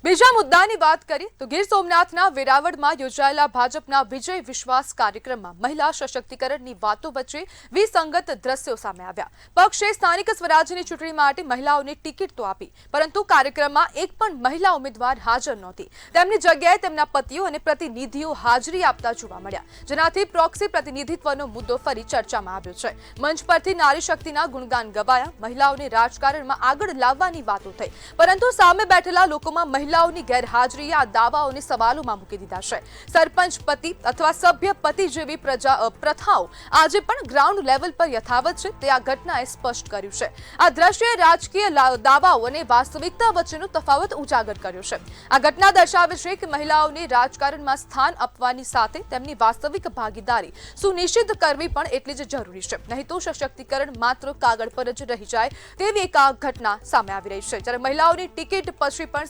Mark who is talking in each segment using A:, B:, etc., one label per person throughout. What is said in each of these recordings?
A: બીજા મુદ્દાની વાત કરીએ તો ગીર સોમનાથના વેરાવળમાં યોજાયેલા ભાજપના વિજય વિશ્વાસ કાર્યક્રમમાં મહિલા સશક્તિકરણની વાતો વચ્ચે વિસંગત દ્રશ્યો સામે આવ્યા. પક્ષે સ્થાનિક સ્વરાજ્યની ચૂંટણી માટે મહિલાઓને ટિકિટ તો આપી, પરંતુ કાર્યક્રમમાં એક પણ મહિલા ઉમેદવાર હાજર નહોતી. તેમની જગ્યાએ તેમના પતિઓ અને પ્રતિનિધિઓ હાજરી આપતા જોવા મળ્યા, જેનાથી પ્રોક્સી પ્રતિનિધિત્વનો મુદ્દો ફરી ચર્ચામાં આવ્યો છે. મંચ પરથી નારી શક્તિના ગુણગાન ગવાયા, મહિલાઓને રાજકારણમાં આગળ લાવવાની વાતો થઈ, પરંતુ સામે બેઠેલા લોકોમાં મહિલાઓની ગેરહાજરીએ આ દાવાઓને સવાલોમાં મૂકી દીધા છે. સરપંચ પતિ અથવા સભ્ય પતિ જેવી પ્રથાઓ આજે પણ ગ્રાઉન્ડ લેવલ પર યથાવત છે, તે આ ઘટનાએ સ્પષ્ટ કર્યું છે. આ દ્રશ્યએ રાજકીય દાવાઓ અને વાસ્તવિકતા વચ્ચેનો તફાવત ઉજાગર કર્યો છે. આ ઘટના દર્શાવે છે કે મહિલાઓને રાજકારણમાં સ્થાન આપવાની સાથે તેમની વાસ્તવિક ભાગીદારી સુનિશ્ચિત કરવી પણ એટલી જ જરૂરી છે. નહીં તો સશક્તિકરણ માત્ર કાગળ પર જ રહી જાય તેવી એક આ ઘટના સામે આવી રહી છે. જ્યારે મહિલાઓની ટિકિટ પછી પણ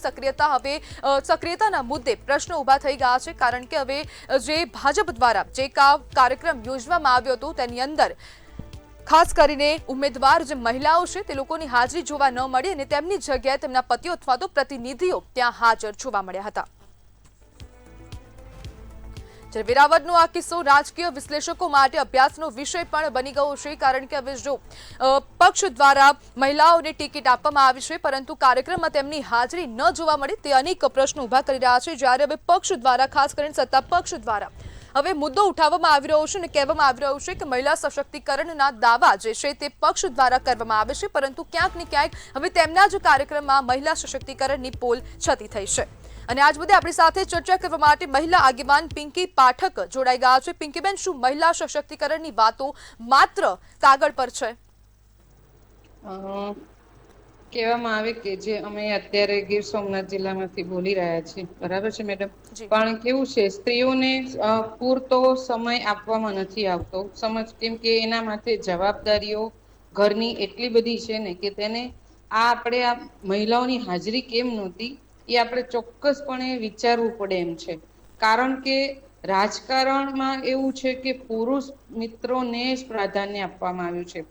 A: સક્રિયતાના મુદ્દે પ્રશ્નો ઉભા થઈ ગયા છે, કારણ કે હવે જે ભાજપ દ્વારા જે કાર્યક્રમ યોજવામાં આવ્યો હતો તેની અંદર ખાસ કરીને ઉમેદવાર જે મહિલાઓ છે તે લોકોની હાજરી જોવા ન મળી અને તેમની જગ્યાએ તેમના પતિઓ અથવા તો પ્રતિનિધિઓ ત્યાં હાજર જોવા મળ્યા હતા. જ્યારે વેરાવળનો આ કિસ્સો રાજકીય વિશ્લેષકો માટે અભ્યાસનો વિષય પણ બની ગયો છે, કારણ કે હવે જો પક્ષ દ્વારા મહિલાઓને ટિકિટ આપવામાં આવી છે પરંતુ કાર્યક્રમમાં તેમની હાજરી ન જોવા મળે તે અનેક પ્રશ્નો ઉભા કરી રહ્યા છે. જ્યારે હવે પક્ષ દ્વારા, ખાસ કરીને સત્તા પક્ષ દ્વારા હવે મુદ્દો ઉઠાવવામાં આવી રહ્યો છે અને કહેવામાં આવી રહ્યું છે કે મહિલા સશક્તિકરણના દાવા જે છે તે પક્ષ દ્વારા કરવામાં આવે છે, પરંતુ ક્યાંક ને ક્યાંક હવે તેમના જ કાર્યક્રમમાં મહિલા સશક્તિકરણની પોલ છતી થઈ છે. અને આજ મુદ્દે આપણી સાથે ચર્ચા કરવા માટે મહિલા આગેવાન પિંકી પાઠક જોડાઈ ગયા છે. પિંકીબેન, શું મહિલા સશક્તિકરણની વાતો માત્ર કાગળ પર છે?
B: કહેવામાં આવે કે જે અમે અત્યારે ગીર સોમનાથ જિલ્લામાંથી બોલી રહ્યા છીએ, બરાબર છે મેડમ, પણ કેવું છે, સ્ત્રીઓને પૂરતો સમય આપવામાં નથી આવતો. કેમ કે એના માથે જવાબદારીઓ ઘરની એટલી બધી છે ને કે તેને આપણે આ મહિલાઓની હાજરી કેમ નહોતી એ આપણે ચોક્કસપણે વિચારવું પડે એમ છે. કારણ કે રાજકારણમાં એવું છે કે પુરુષ મિત્રોને જ પ્રાધાન્ય આપવામાં આવ્યું છે.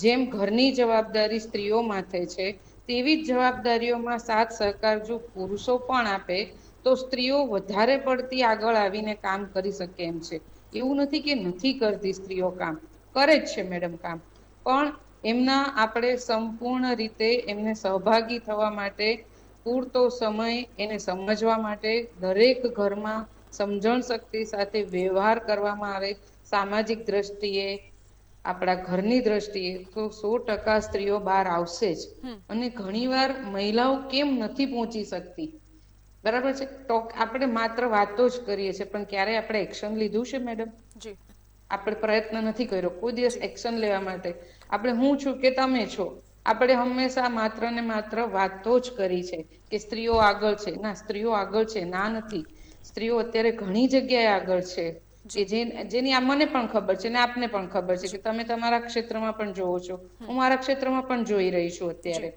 B: જેમ ઘરની જવાબદારી સ્ત્રીઓ માથે છે તેવી જ જવાબદારીઓમાં સાથ સહકાર જો પુરુષો પણ આપે તો સ્ત્રીઓ વધારે પડતી આગળ આવીને કામ કરી શકે એમ છે. એવું નથી કે નથી કરતી સ્ત્રીઓ, કામ કરે જ છે મેડમ કામ, પણ એમના આપણે સંપૂર્ણ રીતે એમને સહભાગી થવા માટે પૂરતો સમય, એને સમજવા માટે દરેક ઘરમાં સમજણ શક્તિ સાથે વ્યવહાર કરવામાં આવે. સામાજિક દ્રષ્ટિએ, આપણા ઘરની દ્રષ્ટિએ તો 100% સ્ત્રીઓ બહાર આવશે જ. અને ઘણીવાર મહિલાઓ કેમ નથી પહોંચી શકતી, બરાબર છે, તો આપણે માત્ર વાતો જ કરીએ છીએ, પણ ક્યારે આપણે એક્શન લીધું છે મેડમ? આપણે પ્રયત્ન નથી કર્યો કોઈ દિવસ એક્શન લેવા માટે. આપણે હું છું કે તમે છો, આપણે હંમેશા માત્ર ને માત્ર વાતો જ કરી છે કે સ્ત્રીઓ આગળ છે. ના, સ્ત્રીઓ આગળ છે ના નથી. સ્ત્રીઓ અત્યારે ઘણી જગ્યાએ આગળ છે કે જેની આ મને પણ ખબર છે ને આપને પણ ખબર છે કે તમે તમારા ક્ષેત્રમાં પણ જોવો છો, હું મારા ક્ષેત્રમાં પણ જોઈ રહી છું અત્યારે.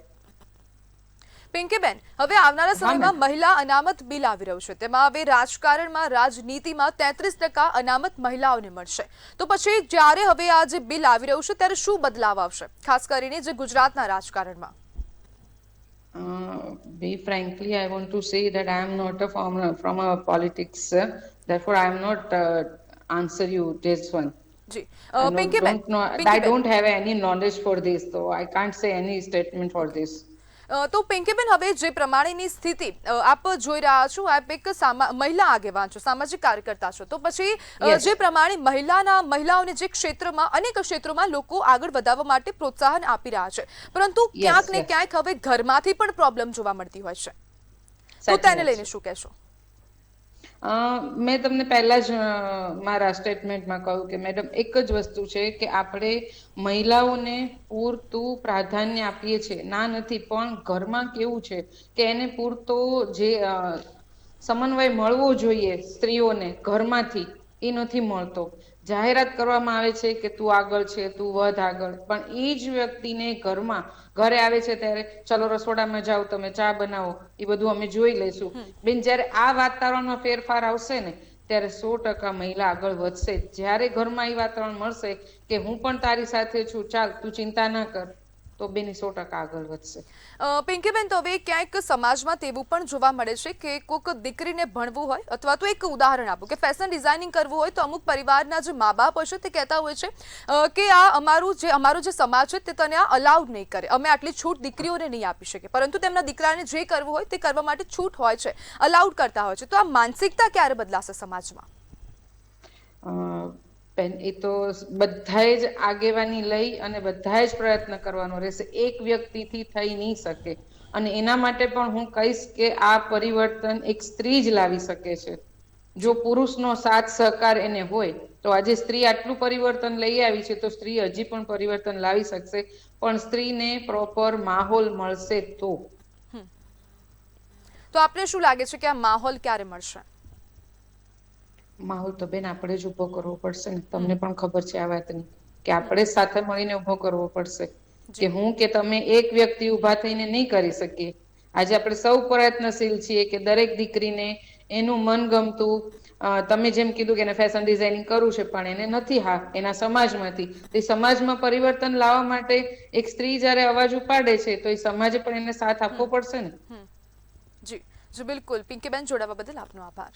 A: પિંકીબેન, હવે આવનારા સમયમાં મહિલા અનામત બિલ આવી રહ્યું છે, તેમાં હવે રાજકારણમાં, રાજનીતિમાં 33% અનામત મહિલાઓને મળશે. તો પછી જ્યારે હવે આ જે બિલ આવી રહ્યું છે ત્યારે શું બદલાવ આવશે, ખાસ કરીને જે ગુજરાતના રાજકારણમાં?
B: Be frankly, I want to say that I am not from a politics, therefore I am not answer you this one. I don't have any knowledge for this, so I can't say any statement for this.
A: તો પિંકીબેન, હવે જે પ્રમાણેની સ્થિતિ આપ જોઈ રહ્યા છો, આપ એક મહિલા આગેવાન છો, સામાજિક કાર્યકર્તા છો, તો પછી જે પ્રમાણે મહિલાઓને જે ક્ષેત્રમાં, અનેક ક્ષેત્રોમાં લોકો આગળ વધારવા માટે પ્રોત્સાહન આપી રહ્યા છે, પરંતુ ક્યાંક ને ક્યાંક હવે ઘરમાંથી પણ પ્રોબ્લેમ જોવા મળતી હોય છે, તો તેને લઈને શું કહેશો?
B: મેં તમને પહેલા જ મારા સ્ટેટમેન્ટમાં કહ્યું કે મેડમ, એક જ વસ્તુ છે કે આપણે મહિલાઓને પૂરતું પ્રાધાન્ય આપીએ છીએ, ના નથી, પણ ઘરમાં કેવું છે કે એને પૂરતો જે સમન્વય મળવો જોઈએ સ્ત્રીઓને ઘરમાંથી, એ નથી મળતો. જાહેરાત કરવામાં આવે છે કે તું આગળ છે, તું વધ આગળ, પણ એ જ વ્યક્તિને ઘરે આવે છે ત્યારે ચલો રસોડામાં જાઓ, તમે ચા બનાવો, એ બધું અમે જોઈ લઈશું. બેન, જ્યારે આ વાતાવરણમાં ફેરફાર આવશે ને ત્યારે 100% મહિલા આગળ વધશે. જ્યારે ઘરમાં એ વાતાવરણ મળશે કે હું પણ તારી સાથે છું, ચાલ તું ચિંતા ના કર, તો બેની 100% આગળ વધશે.
A: પિંકીબેન, તો હવે ક્યાંક સમાજમાં તેવું પણ જોવા મળે છે કે કોઈક દીકરીને ભણવું હોય, અથવા તો એક ઉદાહરણ આપું કે ફેશન ડિઝાઇનિંગ કરવું હોય, તો અમુક પરિવારના જે મા બાપ હોય છે તે કહેતા હોય છે કે આ અમારો જે સમાજ છે તે તને આ અલાઉડ નહીં કરે, અમે આટલી છૂટ દીકરીઓને નહીં આપી શકીએ, પરંતુ તેમના દીકરાને જે કરવું હોય તે કરવા માટે છૂટ હોય છે, અલાઉડ કરતા હોય છે. તો આ માનસિકતા ક્યારે બદલાશે સમાજમાં?
B: એ તો બધાએ જ આગેવાની લઈ અને બધાએ જ પ્રયત્ન કરવાનો રહેશે. એક વ્યક્તિથી થઈ નહીં શકે. અને એના માટે પણ હું કહીશ કે આ પરિવર્તન એક સ્ત્રી જ લાવી શકે છે. જો પુરુષનો સાથ સહકાર એને હોય તો આજે સ્ત્રી આટલું પરિવર્તન લઈ આવી છે, તો સ્ત્રી હજી પણ પરિવર્તન લાવી શકશે, પણ સ્ત્રીને પ્રોપર માહોલ મળશે તો.
A: તો આપને શું લાગે છે કે આ માહોલ ક્યારે મળશે?
B: માહોલ તો બેન આપણે જ ઉભો કરવો પડશે ને. તમને પણ ખબર છે આ વાતની કે આપણે સાથે મળીને ઉભો કરવો પડશે. કે હું કે તમે એક વ્યક્તિ ઉભા થઈને નહીં કરી શકીએ. આજે આપણે સૌ પ્રયત્નશીલ છીએ કે દરેક દીકરીને એનું મનગમતું, તમે જેમ કીધું કે એને ફેશન ડિઝાઇનિંગ કરવું છે પણ એને નથી, એના સમાજમાંથી, તો એ સમાજમાં પરિવર્તન લાવવા માટે એક સ્ત્રી જ્યારે અવાજ ઉપાડે છે તો એ સમાજે પણ એને સાથ આપવો પડશે ને.
A: જી બિલકુલ. પિંકીબેન, જોડાવા બદલ આપનો આભાર.